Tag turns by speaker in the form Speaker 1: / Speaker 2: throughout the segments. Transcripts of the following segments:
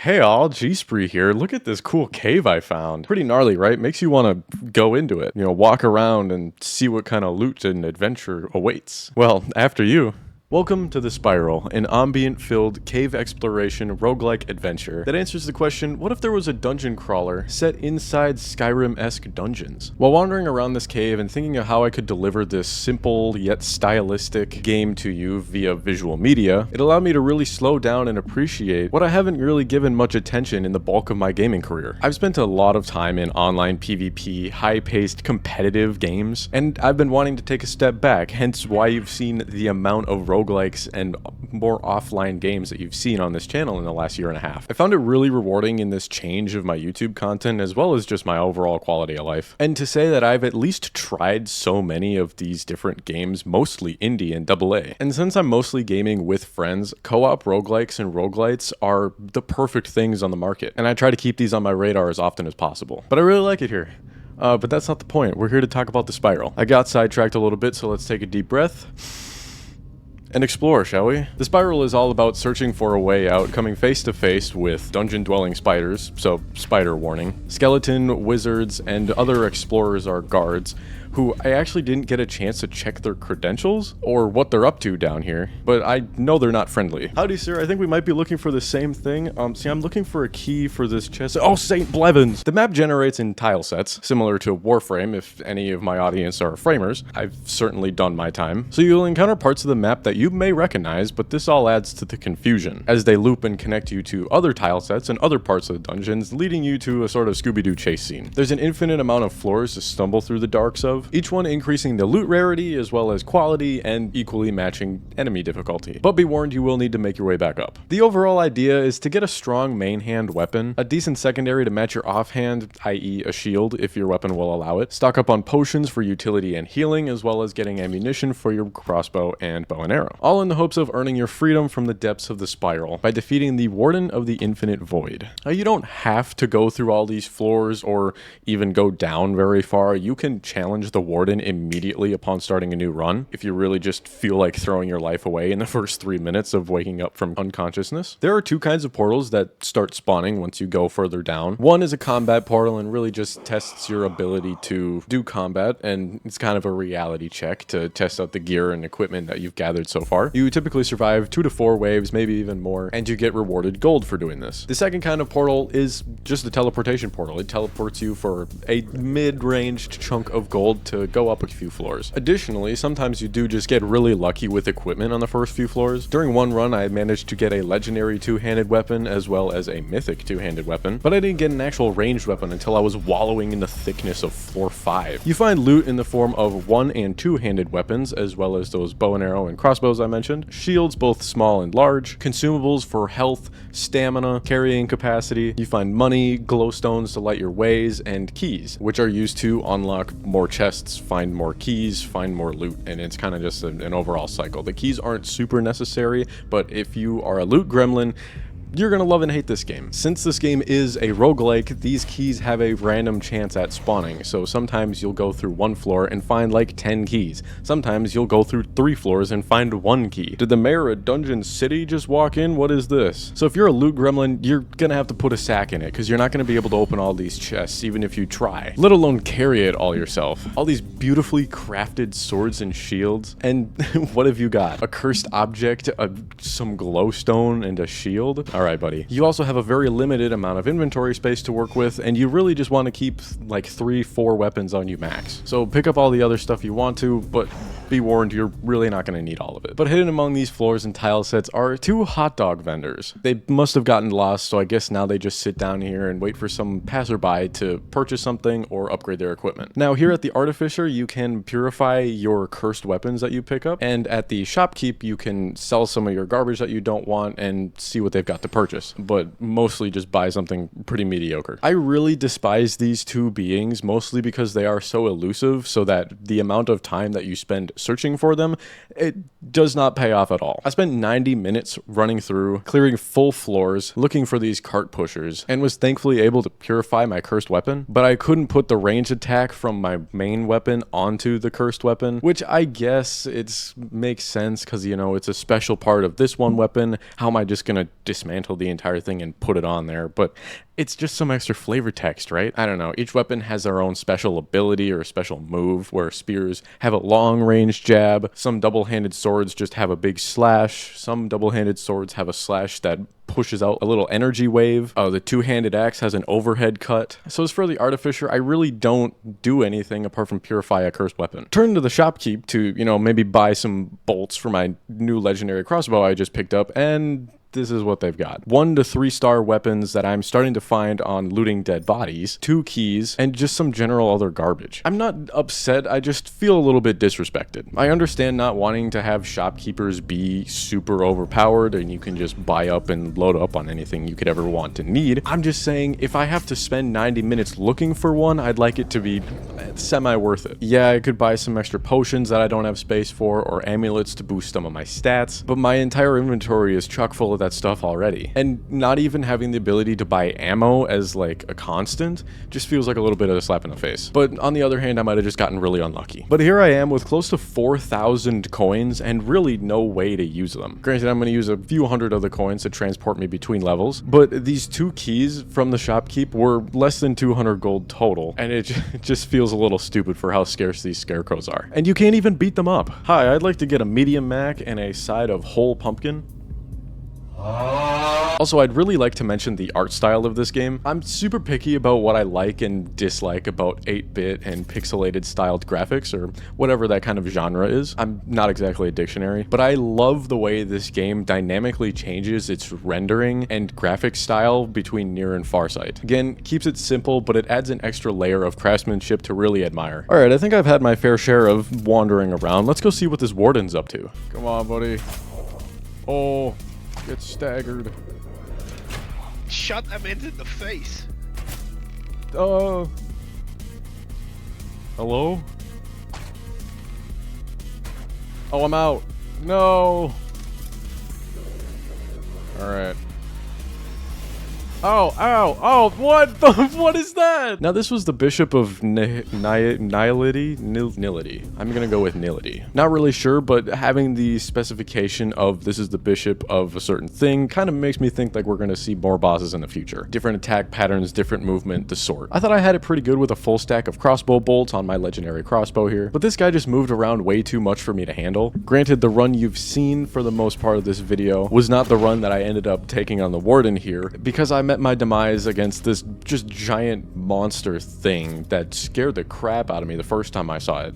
Speaker 1: Hey all, GSpree here. Look at this cool cave I found. Pretty gnarly, right? Makes you want to go into it. Walk around and see what kind of loot and adventure awaits. Well, after you. Welcome to The Spiral, an ambient-filled cave exploration roguelike adventure that answers the question, what if there was a dungeon crawler set inside Skyrim-esque dungeons? While wandering around this cave and thinking of how I could deliver this simple yet stylistic game to you via visual media, it allowed me to really slow down and appreciate what I haven't really given much attention in the bulk of my gaming career. I've spent a lot of time in online PvP, high-paced, competitive games, and I've been wanting to take a step back, hence why you've seen the amount of roguelikes and more offline games that you've seen on this channel in the last year and a half. I found it really rewarding in this change of my YouTube content as well as just my overall quality of life. And to say that I've at least tried so many of these different games, mostly indie and AA. And since I'm mostly gaming with friends, co-op roguelikes and roguelites are the perfect things on the market. And I try to keep these on my radar as often as possible. But I really like it here. But that's not the point. We're here to talk about The Spiral. I got sidetracked a little bit, so let's take a deep breath and explore, shall we? The Spiral is all about searching for a way out, coming face to face with dungeon-dwelling spiders, so spider warning, skeleton, wizards, and other explorers are guards, who I actually didn't get a chance to check their credentials or what they're up to down here, but I know they're not friendly. Howdy, sir. I think we might be looking for the same thing. See, I'm looking for a key for this chest. Oh, St. Blevins! The map generates in tile sets, similar to Warframe if any of my audience are framers. I've certainly done my time. So you'll encounter parts of the map that you may recognize, but this all adds to the confusion, as they loop and connect you to other tile sets and other parts of the dungeons, leading you to a sort of Scooby-Doo chase scene. There's an infinite amount of floors to stumble through the darks of, each one increasing the loot rarity as well as quality and equally matching enemy difficulty. But be warned, you will need to make your way back up. The overall idea is to get a strong main hand weapon, a decent secondary to match your offhand, i.e. a shield if your weapon will allow it, stock up on potions for utility and healing, as well as getting ammunition for your crossbow and bow and arrow. All in the hopes of earning your freedom from the depths of the Spiral by defeating the Warden of the Infinite Void. Now, you don't have to go through all these floors or even go down very far. You can challenge the Warden immediately upon starting a new run if you really just feel like throwing your life away in the first 3 minutes of waking up from unconsciousness. There are two kinds of portals that start spawning once you go further down. One is a combat portal and really just tests your ability to do combat, and it's kind of a reality check to test out the gear and equipment that you've gathered so far. You typically survive 2 to 4 waves, maybe even more, and you get rewarded gold for doing this. The second kind of portal is just a teleportation portal. It teleports you for a mid-ranged chunk of gold to go up a few floors. Additionally, sometimes you do just get really lucky with equipment on the first few floors. During one run, I managed to get a legendary two-handed weapon as well as a mythic two-handed weapon, but I didn't get an actual ranged weapon until I was wallowing in the thickness of floor 5. You find loot in the form of one- and two-handed weapons, as well as those bow and arrow and crossbows I mentioned, shields both small and large, consumables for health, stamina, carrying capacity. You find money, glowstones to light your ways, and keys, which are used to unlock more chests, find more keys, find more loot, and it's kind of just an overall cycle. The keys aren't super necessary, but if you are a loot gremlin, you're gonna love and hate this game. Since this game is a roguelike, these keys have a random chance at spawning, so sometimes you'll go through one floor and find like 10 keys. Sometimes you'll go through 3 floors and find 1 key. Did the mayor of Dungeon City just walk in? What is this? So if you're a loot gremlin, you're gonna have to put a sack in it, because you're not gonna be able to open all these chests even if you try, let alone carry it all yourself. All these beautifully crafted swords and shields, and what have you got? A cursed object, some glowstone, and a shield? Alright, buddy. You also have a very limited amount of inventory space to work with, and you really just want to keep like 3-4 weapons on you max. So pick up all the other stuff you want to, but be warned, you're really not going to need all of it. But hidden among these floors and tile sets are 2 hot dog vendors. They must have gotten lost, so I guess now they just sit down here and wait for some passerby to purchase something or upgrade their equipment. Now, here at the Artificer, you can purify your cursed weapons that you pick up, and at the Shopkeep, you can sell some of your garbage that you don't want and see what they've got to purchase, but mostly just buy something pretty mediocre. I really despise these 2 beings, mostly because they are so elusive, so that the amount of time that you spend searching for them, it does not pay off at all. I spent 90 minutes running through, clearing full floors, looking for these cart pushers, and was thankfully able to purify my cursed weapon, but I couldn't put the range attack from my main weapon onto the cursed weapon, which I guess makes sense, because, it's a special part of this one weapon. How am I just gonna dismantle dismantle the entire thing and put it on there, but it's just some extra flavor text, right? I don't know. Each weapon has their own special ability or a special move, where spears have a long-range jab, some double-handed swords just have a big slash, some double-handed swords have a slash that pushes out a little energy wave. The two-handed axe has an overhead cut. So as for the Artificer, I really don't do anything apart from purify a cursed weapon. Turn to the Shopkeep to, you know, maybe buy some bolts for my new legendary crossbow I just picked up, and this is what they've got. 1 to 3 star weapons that I'm starting to find on looting dead bodies, 2 keys, and just some general other garbage. I'm not upset, I just feel a little bit disrespected. I understand not wanting to have shopkeepers be super overpowered and you can just buy up and load up on anything you could ever want to need. I'm just saying, if I have to spend 90 minutes looking for one, I'd like it to be semi-worth it. Yeah, I could buy some extra potions that I don't have space for, or amulets to boost some of my stats, but my entire inventory is chock full of that stuff already. And not even having the ability to buy ammo as like a constant just feels like a little bit of a slap in the face. But on the other hand, I might have just gotten really unlucky. But here I am with close to 4,000 coins and really no way to use them. Granted, I'm going to use a few hundred of the coins to transport me between levels, but these 2 keys from the Shopkeep were less than 200 gold total, and it just feels a little stupid for how scarce these scarecrows are. And you can't even beat them up. Hi, I'd like to get a medium mac and a side of whole pumpkin. Also, I'd really like to mention the art style of this game. I'm super picky about what I like and dislike about 8-bit and pixelated styled graphics, or whatever that kind of genre is. I'm not exactly a dictionary, but I love the way this game dynamically changes its rendering and graphic style between near and far sight. Again, keeps it simple, but it adds an extra layer of craftsmanship to really admire. Alright, I think I've had my fair share of wandering around. Let's go see what this warden's up to. Come on, buddy. Oh, get staggered.
Speaker 2: Shot them into the face.
Speaker 1: Hello? Oh, I'm out. No. Alright. Oh, ow, oh, what is that? Now, this was the Bishop of Nihility? I'm gonna go with Nihility. Not really sure, but having the specification of this is the Bishop of a certain thing kind of makes me think like we're gonna see more bosses in the future. Different attack patterns, different movement, the sort. I thought I had it pretty good with a full stack of crossbow bolts on my legendary crossbow here, but this guy just moved around way too much for me to handle. Granted, the run you've seen for the most part of this video was not the run that I ended up taking on the Warden here, because I met my demise against this just giant monster thing that scared the crap out of me the first time I saw it.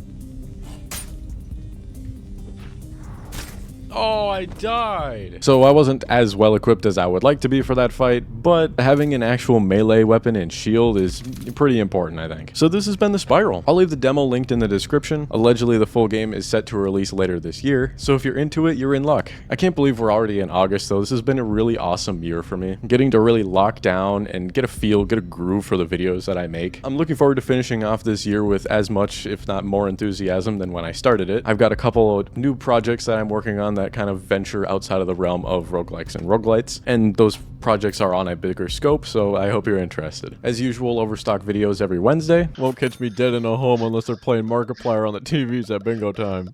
Speaker 1: Oh, I died. So I wasn't as well equipped as I would like to be for that fight, but having an actual melee weapon and shield is pretty important, I think. So this has been The Spiral. I'll leave the demo linked in the description. Allegedly, the full game is set to release later this year, so if you're into it, you're in luck. I can't believe we're already in August, though. This has been a really awesome year for me. Getting to really lock down and get a feel, get a groove for the videos that I make. I'm looking forward to finishing off this year with as much, if not more enthusiasm than when I started it. I've got a couple of new projects that I'm working on that kind of venture outside of the realm of roguelikes and roguelites, and those projects are on a bigger scope, so I hope you're interested. As usual, overstock videos every Wednesday. Won't catch me dead in a home unless they're playing Markiplier on the TVs at bingo time.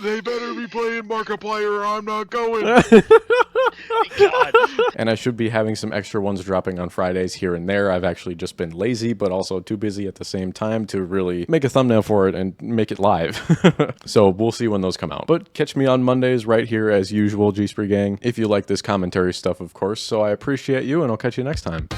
Speaker 2: They better be playing Markiplier or I'm not going.
Speaker 1: God. And I should be having some extra ones dropping on Fridays here and there. I've actually just been lazy, but also too busy at the same time to really make a thumbnail for it and make it live. So we'll see when those come out. But catch me on Mondays right here as usual, GSpree gang, if you like this commentary stuff, of course. So I appreciate you, and I'll catch you next time.